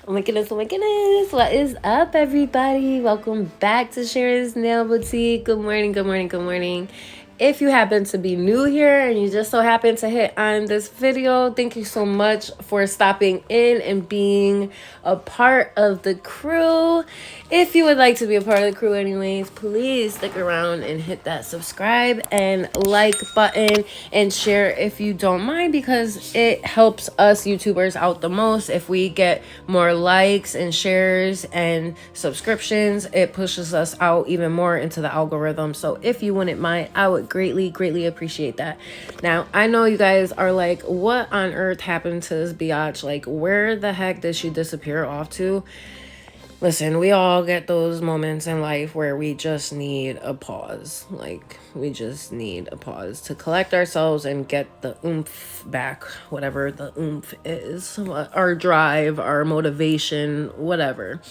Oh my goodness, oh my goodness. What is up, everybody? Welcome back to Sharon's Nail Boutique. Good morning, good morning, good morning. If you happen to be new here and you just so happen to hit on this video, thank you so much for stopping in and being a part of the crew. If you would like to be a part of the crew anyways, please stick around and hit that subscribe and like button and share if you don't mind, because it helps us YouTubers out the most. If we get more likes and shares and subscriptions, it pushes us out even more into the algorithm. So if you wouldn't mind, I would greatly appreciate that. Now, I know you guys are like, what on earth happened to this biatch? Like, where the heck did she disappear off to? Listen, we all get those moments in life where we just need a pause. Like, we just need a pause to collect ourselves and get the oomph back, whatever the oomph is, our drive, our motivation, whatever.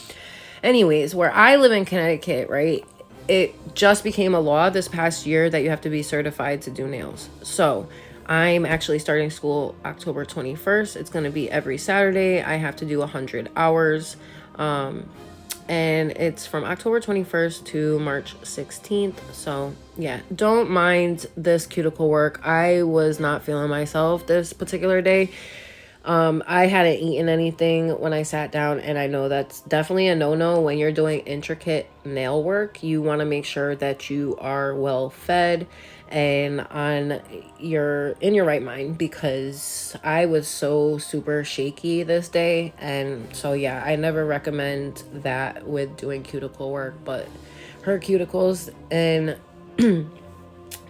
Anyways, where I live in Connecticut, right? It just became a law this past year that you have to be certified to do nails. So I'm actually starting school October 21st. It's going to be every Saturday. I have to do 100 hours. And it's from October 21st to March 16th. So yeah, don't mind this cuticle work. I was not feeling myself this particular day. I hadn't eaten anything when I sat down, and I know that's definitely a no-no when you're doing intricate nail work. You want to make sure that you are well fed and in your right mind, because I was so super shaky this day. And so yeah, I never recommend that with doing cuticle work, but her cuticles and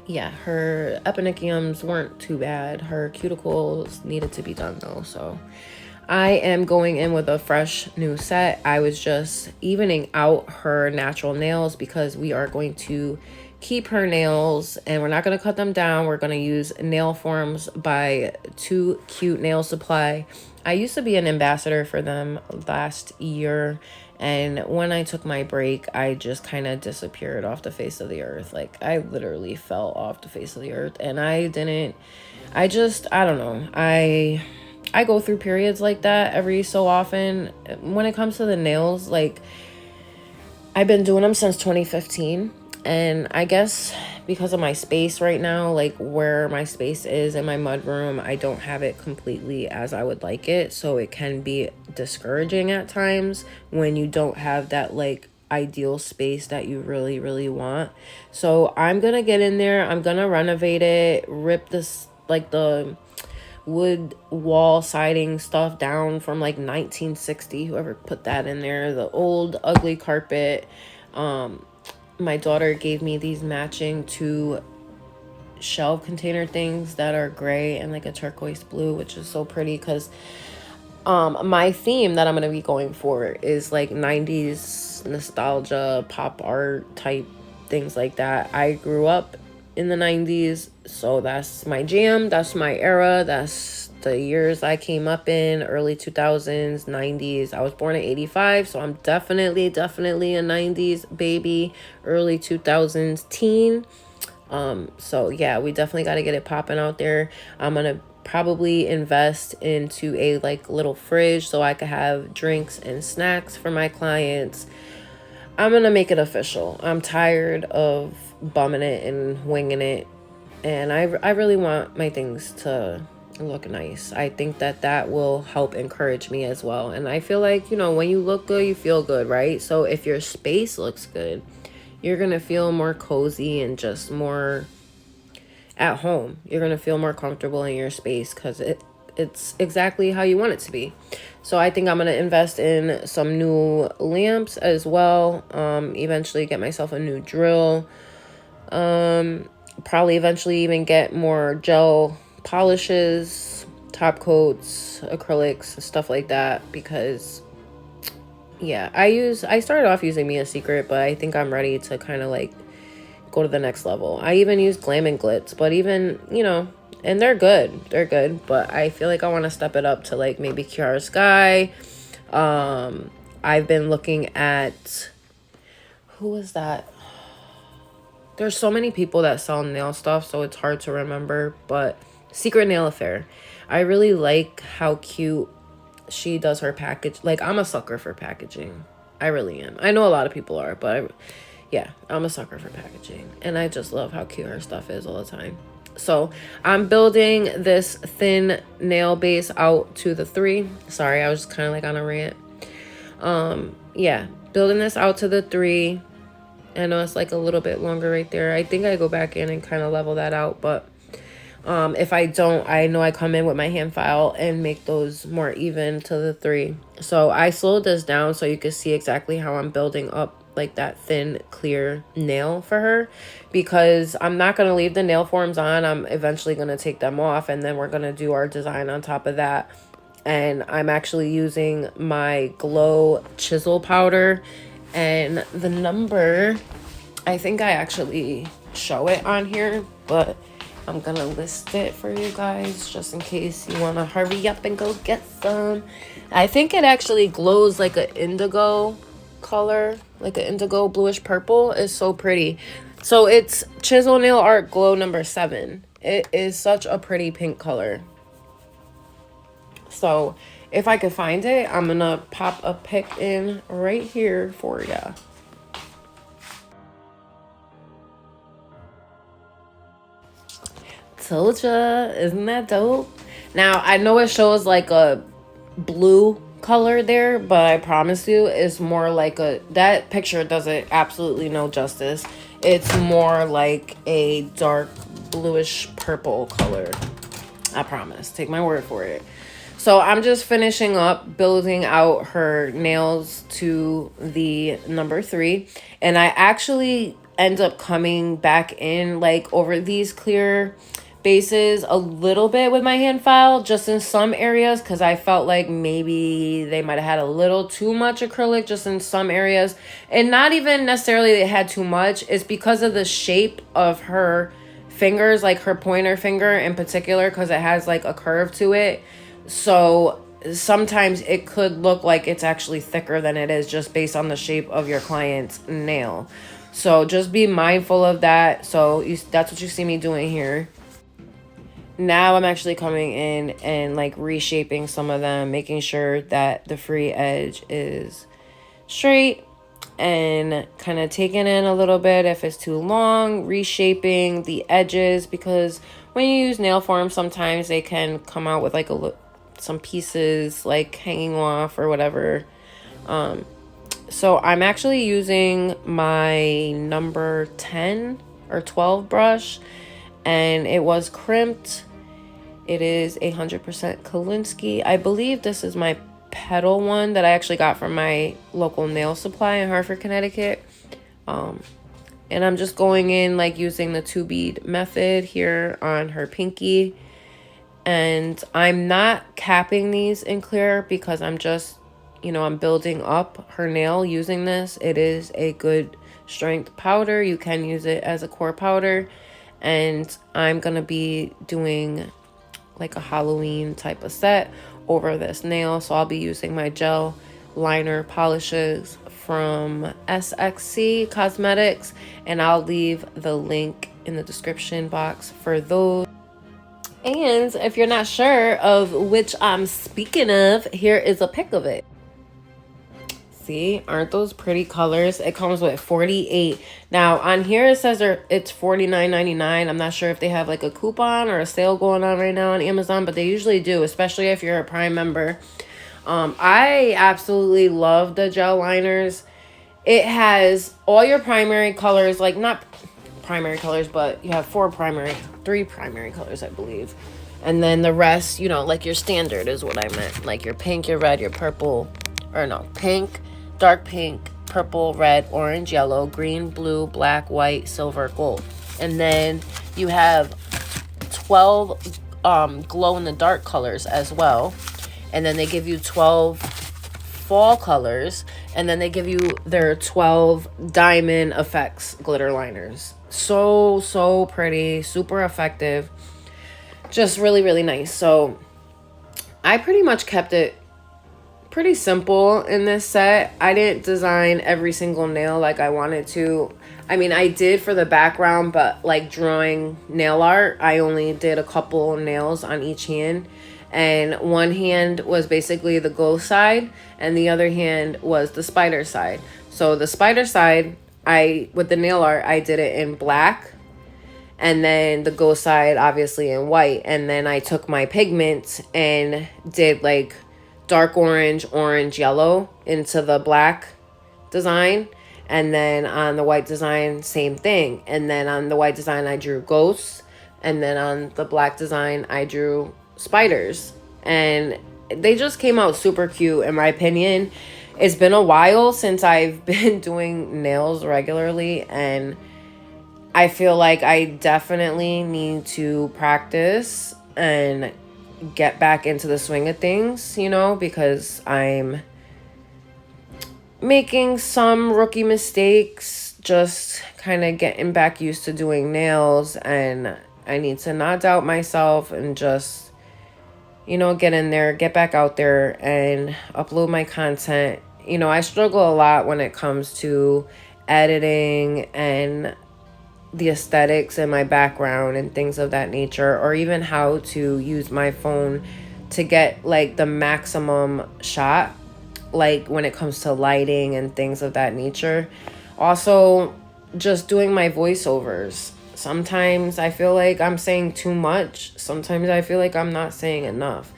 yeah, her eponychiums weren't too bad. Her cuticles needed to be done though. So I am going in with a fresh new set. I was just evening out her natural nails because we are going to keep her nails and we're not going to cut them down. We're going to use Nail Forms by Too Cute Nail Supply. I used to be an ambassador for them last year, and when I took my break, I just kind of disappeared off the face of the earth. Like, I literally fell off the face of the earth, and I don't know. I go through periods like that every so often. When it comes to the nails, like, I've been doing them since 2015. And I guess because of my space right now, like where my space is in my mudroom, I don't have it completely as I would like it. So it can be discouraging at times when you don't have that like ideal space that you really want. So I'm going to get in there. I'm going to renovate it, rip this, like the wood wall siding stuff down from like 1960, whoever put that in there, the old ugly carpet. My daughter gave me these matching two shelf container things that are gray and like a turquoise blue, which is so pretty because my theme that I'm going to be going for is like 90s nostalgia, pop art type things like that. I grew up in the 90s, so that's my jam, that's my era, that's the years I came up in, early 2000s, 90s. I was born in 85, so I'm definitely a 90s baby, early 2000s teen. So yeah, we definitely got to get it popping out there. I'm gonna probably invest into a like little fridge so I could have drinks and snacks for my clients. I'm gonna make it official. I'm tired of bumming it and winging it, and I really want my things to look nice. I think that will help encourage me as well. And I feel like, when you look good, you feel good, right? So if your space looks good, you're gonna feel more cozy and just more at home. You're gonna feel more comfortable in your space because it's exactly how you want it to be. So I think I'm gonna invest in some new lamps as well. Eventually get myself a new drill. Probably eventually even get more gel polishes, top coats, acrylics, stuff like that, because yeah, I started off using Mia Secret, but I think I'm ready to kind of like go to the next level. I even use Glam and Glitz, but even, and they're good. They're good, but I feel like I want to step it up to like maybe Kiara Sky. I've been looking at, who was that? There's so many people that sell nail stuff, so it's hard to remember, but Secret Nail Affair. I really like how cute she does her package. Like, I'm a sucker for packaging. I really am. I know a lot of people are, but yeah, I'm a sucker for packaging. And I just love how cute her stuff is all the time. So I'm building this thin nail base out to the 3. Sorry, I was just kind of like on a rant. Yeah, building this out to the 3. I know it's like a little bit longer right there. I think I go back in and kind of level that out, but if I don't, I know I come in with my hand file and make those more even to the 3. So I slowed this down so you can see exactly how I'm building up like that thin clear nail for her, because I'm not going to leave the nail forms on. I'm eventually going to take them off, and then we're going to do our design on top of that. And I'm actually using my glow chisel powder, and the number, I think I actually show it on here, but I'm gonna list it for you guys just in case you want to hurry up and go get some. I think it actually glows like an indigo color, like an indigo bluish purple. It's so pretty. So it's Chisel Nail Art Glow number 7. It is such a pretty pink color. So if I could find it, I'm gonna pop a pic in right here for ya. Told ya, isn't that dope? Now I know it shows like a blue color there, but I promise you it's more like that picture does it absolutely no justice. It's more like a dark bluish purple color. I promise, take my word for it. So I'm just finishing up building out her nails to the number 3, and I actually end up coming back in like over these clear bases a little bit with my hand file, just in some areas, because I felt like maybe they might have had a little too much acrylic just in some areas, and not even necessarily they had too much. It's because of the shape of her fingers, like her pointer finger in particular, because it has like a curve to it. So sometimes it could look like it's actually thicker than it is just based on the shape of your client's nail. So just be mindful of that. So that's what you see me doing here. Now I'm actually coming in and like reshaping some of them, making sure that the free edge is straight, and kind of taking in a little bit if it's too long, reshaping the edges, because when you use nail forms, sometimes they can come out with like some pieces like hanging off or whatever. So I'm actually using my number 10 or 12 brush, and it was crimped. It is 100% Kolinsky. I believe this is my petal one that I actually got from my local nail supply in Hartford, Connecticut. And I'm just going in like using the 2-bead method here on her pinky. And I'm not capping these in clear because I'm just, I'm building up her nail using this. It is a good strength powder. You can use it as a core powder. And I'm going to be doing like a Halloween type of set over this nail. So I'll be using my gel liner polishes from SXC Cosmetics, and I'll leave the link in the description box for those. And if you're not sure of which I'm speaking of, here is a pic of it. See, aren't those pretty colors? It comes with 48. Now on here it says it's $49.99. I'm not sure if they have like a coupon or a sale going on right now on Amazon, but they usually do, especially if you're a Prime member. I absolutely love the gel liners. It has all your primary colors, like not primary colors, but you have 3 primary colors, I believe. And then the rest, like your standard is what I meant. Like your pink, your red, your purple, or no, pink, dark pink, purple, red, orange, yellow, green, blue, black, white, silver, gold. And then you have 12 glow in the dark colors as well. And then they give you 12 fall colors, and then they give you their 12 diamond effects glitter liners. So pretty, super effective, just really, really nice. So I pretty much kept it pretty simple in this set. I didn't design every single nail like I wanted to. I mean, I did for the background, but like drawing nail art, I only did a couple nails on each hand. And one hand was basically the ghost side, and the other hand was the spider side. So the spider side, with the nail art, I did it in black, and then the ghost side obviously in white. And then I took my pigment and did like dark orange, yellow into the black design. And then on the white design, same thing. And then on the white design, I drew ghosts. And then on the black design, I drew spiders. And they just came out super cute, in my opinion. It's been a while since I've been doing nails regularly, and I feel like I definitely need to practice and get back into the swing of things, because I'm making some rookie mistakes, just kind of getting back used to doing nails, and I need to not doubt myself and just, get in there, get back out there and upload my content. I struggle a lot when it comes to editing and the aesthetics in my background and things of that nature, or even how to use my phone to get like the maximum shot, like when it comes to lighting and things of that nature. Also, just doing my voiceovers. Sometimes I feel like I'm saying too much. Sometimes I feel like I'm not saying enough.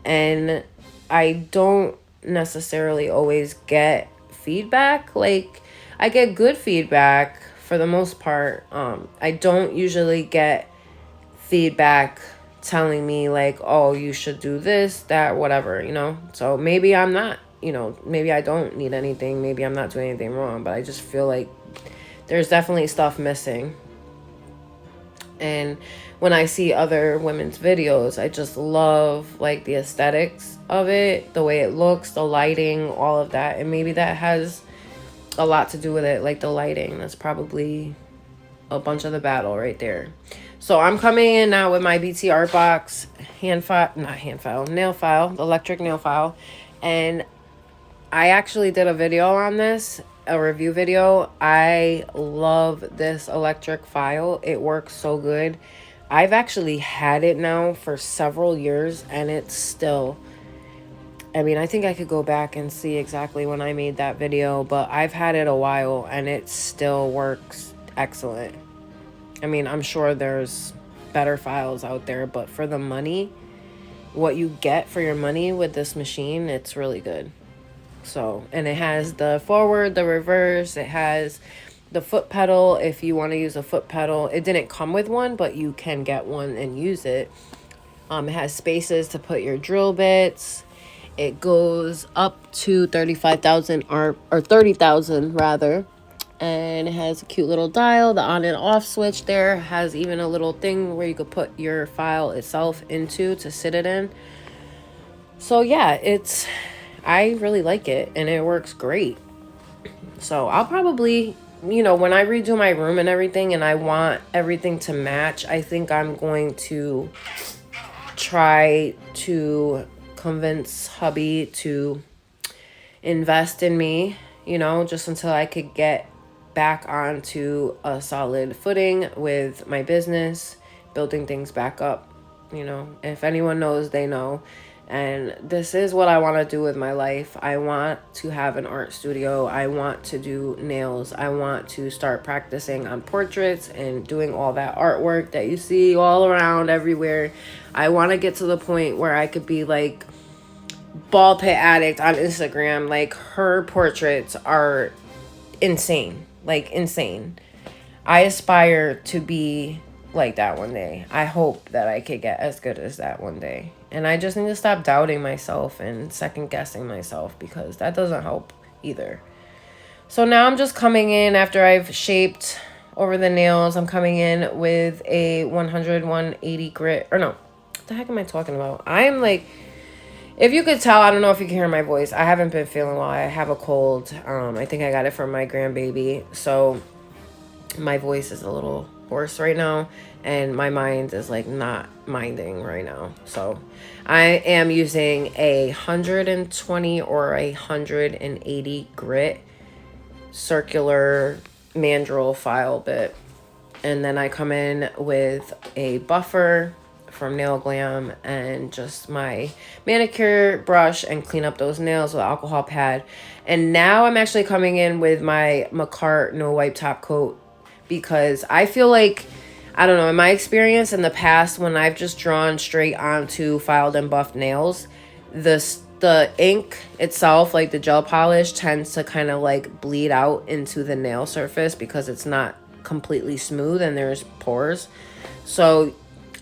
And I don't necessarily always get feedback. Like, I get good feedback for the most part. I don't usually get feedback telling me like, oh, you should do this, that, whatever, So maybe I'm not, maybe I don't need anything. Maybe I'm not doing anything wrong, but I just feel like there's definitely stuff missing. And when I see other women's videos, I just love like the aesthetics of it, the way it looks, the lighting, all of that. And maybe that has a lot to do with it, like the lighting. That's probably a bunch of the battle right there. So I'm coming in now with my BT Art Box nail file, electric nail file. And I actually did a video on this, a review video. I love this electric file. It works so good. I've actually had it now for several years, and it's still, I think I could go back and see exactly when I made that video, but I've had it a while and it still works excellent. I'm sure there's better files out there, but for the money, what you get for your money with this machine, it's really good. So, and it has the forward, the reverse, it has the foot pedal if you want to use a foot pedal. It didn't come with one, but you can get one and use it. It has spaces to put your drill bits. It goes up to 35,000 or 30,000 rather. And it has a cute little dial. The on and off switch there has even a little thing where you could put your file itself into to sit it in. So yeah, I really like it and it works great. So I'll probably, when I redo my room and everything and I want everything to match, I think I'm going to try to convince hubby to invest in me, just until I could get back onto a solid footing with my business, building things back up. If anyone knows, they know. And this is what I want to do with my life. I want to have an art studio. I want to do nails. I want to start practicing on portraits and doing all that artwork that you see all around everywhere. I want to get to the point where I could be like Ball Pit Addict on Instagram. Like, her portraits are insane. Like, insane. I aspire to be like that one day. I hope that I could get as good as that one day. And I just need to stop doubting myself and second guessing myself, because that doesn't help either. So now I'm just coming in after I've shaped over the nails. I'm coming in with a 180 grit. Or no, what the heck am I talking about? I am like, if you could tell, I don't know if you can hear my voice. I haven't been feeling well. I have a cold. I think I got it from my grandbaby. So my voice is a little hoarse right now. And my mind is like not minding right now. So I am using 120 or 180 grit circular mandrel file bit. And then I come in with a buffer from Nail Glam and just my manicure brush and clean up those nails with alcohol pad. And now I'm actually coming in with my Macart No Wipe Top Coat, because I feel like, I don't know, in my experience in the past, when I've just drawn straight onto filed and buffed nails, the ink itself, like the gel polish, tends to kind of like bleed out into the nail surface because it's not completely smooth and there's pores. So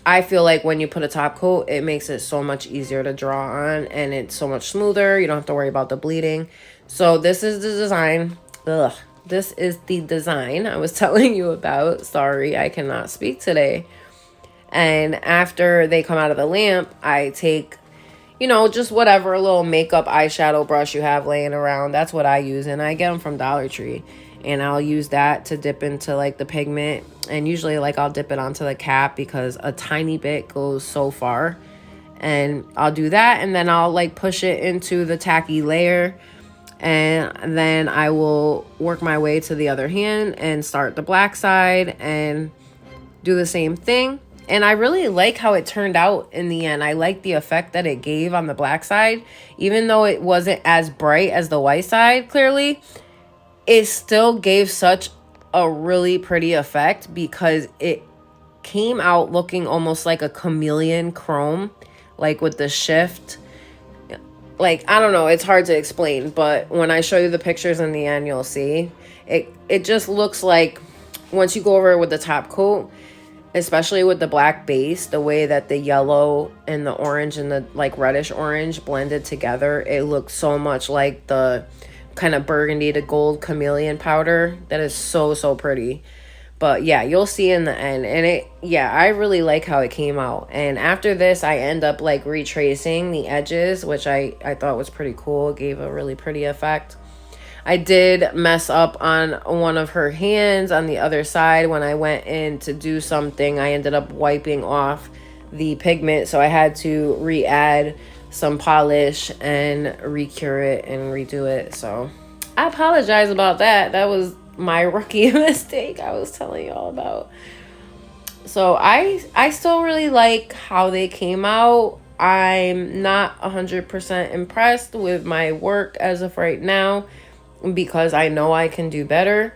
I feel like when you put a top coat, it makes it so much easier to draw on, and it's so much smoother. You don't have to worry about the bleeding. So this is the design. This is the design I was telling you about. Sorry, I cannot speak today. And after they come out of the lamp, I take, you know, just whatever little makeup eyeshadow brush you have laying around. That's what I use, and I get them from Dollar Tree. And I'll use that to dip into like the pigment, and usually like I'll dip it onto the cap because a tiny bit goes so far. And I'll do that, and then I'll like push it into the tacky layer, and then I will work my way to the other hand and start the black side and do the same thing. And I really like how it turned out in the end. I like the effect that it gave on the black side. Even though it wasn't as bright as the white side, clearly, it still gave such a really pretty effect because it came out looking almost like a chameleon chrome, like with the shift. Like, I don't know, it's hard to explain, but when I show you the pictures in the end, you'll see. It just looks like, once you go over it with the top coat, especially with the black base, the way that the yellow and the orange and the like reddish orange blended together, it looks so much like the kind of burgundy to gold chameleon powder. That is so pretty. But yeah, you'll see in the end. And I really like how it came out. And after this, I end up like retracing the edges, which I thought was pretty cool. It gave a really pretty effect. I did mess up on one of her hands on the other side. When I went in to do something, I ended up wiping off the pigment, so I had to re-add some polish and recure it and redo it. So I apologize about that. That was my rookie mistake I was telling y'all about. So I still really like how they came out. I'm not 100% impressed with my work as of right now, because I know I can do better.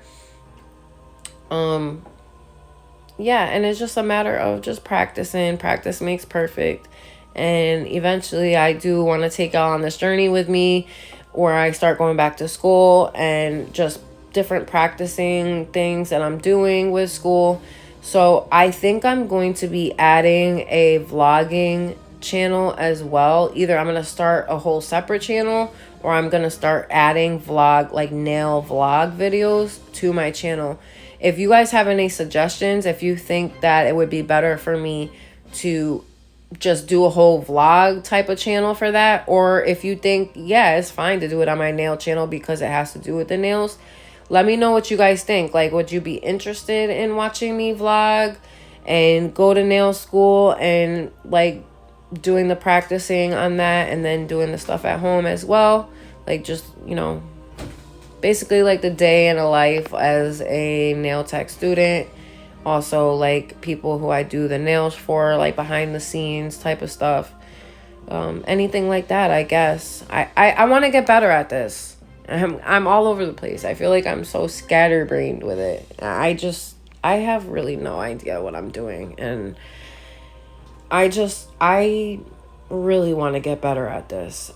Yeah, and it's just a matter of just practicing. Practice makes perfect. And eventually I do want to take y'all on this journey with me, where I start going back to school and just different practicing things that I'm doing with school. So I think I'm going to be adding a vlogging channel as well. Either I'm going to start a whole separate channel, or I'm going to start adding nail vlog videos to my channel. If you guys have any suggestions, if you think that it would be better for me to just do a whole vlog type of channel for that, or if you think, yeah, it's fine to do it on my nail channel because it has to do with the nails, let me know what you guys think. Like, would you be interested in watching me vlog and go to nail school and like doing the practicing on that, and then doing the stuff at home as well? Like, just, you know, basically like the day in a life as a nail tech student. Also, like, people who I do the nails for, like behind the scenes type of stuff. Anything like that, I guess. I want to get better at this. I'm all over the place. I feel like I'm so scatterbrained with it. I have really no idea what I'm doing. And I really want to get better at this.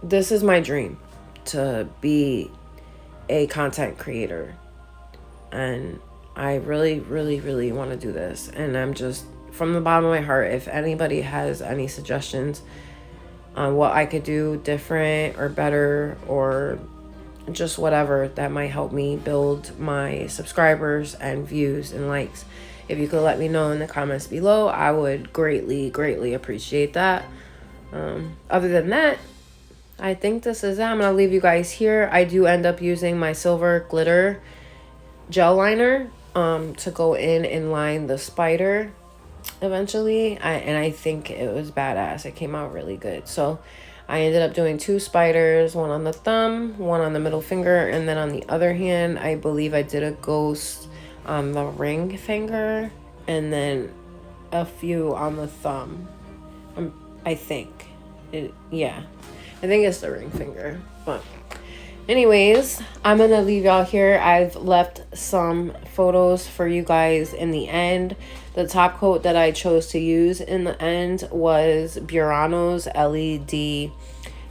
This is my dream, to be a content creator. And I really want to do this. And I'm just, from the bottom of my heart, if anybody has any suggestions on what I could do different or better, or just whatever that might help me build my subscribers and views and likes, if you could let me know in the comments below, I would greatly appreciate that. Other than that, I think this is it. I'm going to leave you guys here. I do end up using my silver glitter gel liner to go in and line the spider eventually. I think it was badass. It came out really good. So I ended up doing 2 spiders, one on the thumb, one on the middle finger, and then on the other hand, I believe I did a ghost on the ring finger, and then a few on the thumb. I think. Yeah. I think it's the ring finger. But anyways, I'm going to leave y'all here. I've left some photos for you guys in the end. The top coat that I chose to use in the end was Burano's LED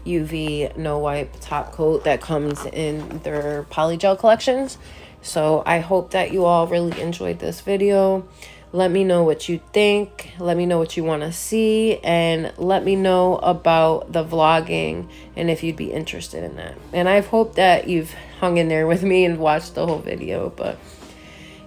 UV no wipe top coat that comes in their polygel collections. So I hope that you all really enjoyed this video. Let me know what you think. Let me know what you want to see. And let me know about the vlogging and if you'd be interested in that. And I hope that you've hung in there with me and watched the whole video. But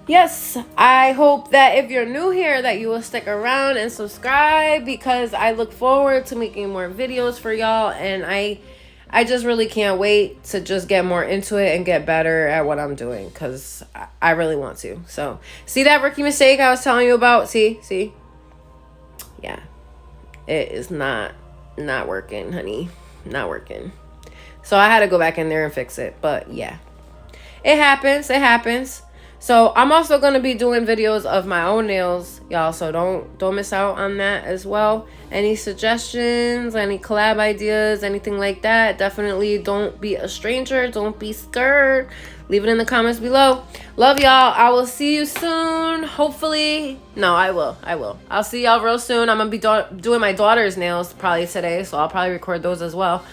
yes, I hope that if you're new here that you will stick around and subscribe, because I look forward to making more videos for y'all. And I just really can't wait to just get more into it and get better at what I'm doing, because I really want to. So, see that rookie mistake I was telling you about? See? Yeah. It is not working, honey. Not working. So, I had to go back in there and fix it. But, yeah. It happens. So, I'm also going to be doing videos of my own nails, y'all. So, don't miss out on that as well. Any suggestions, any collab ideas, anything like that, definitely don't be a stranger. Don't be scared. Leave it in the comments below. Love y'all. I will see you soon. Hopefully. No, I will. I'll see y'all real soon. I'm going to be doing my daughter's nails probably today. So, I'll probably record those as well.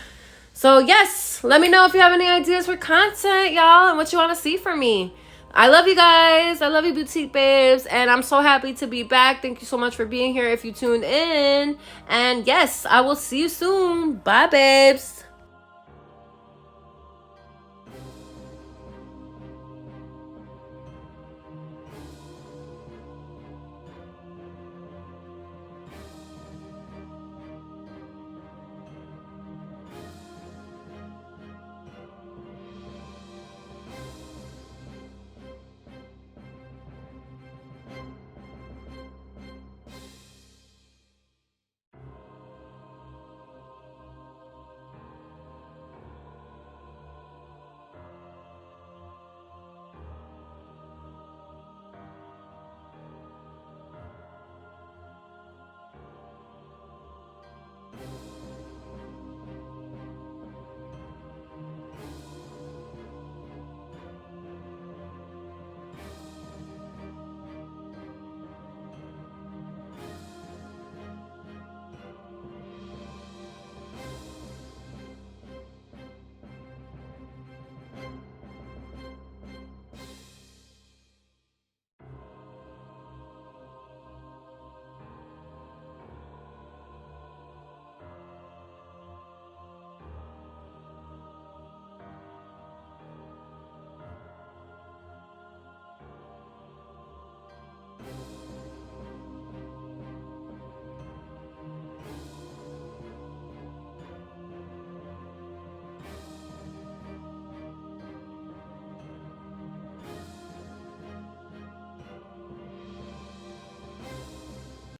So, yes. Let me know if you have any ideas for content, y'all, and what you want to see from me. I love you guys. I love you, boutique babes. And I'm so happy to be back. Thank you so much for being here if you tuned in. And yes, I will see you soon. Bye, babes.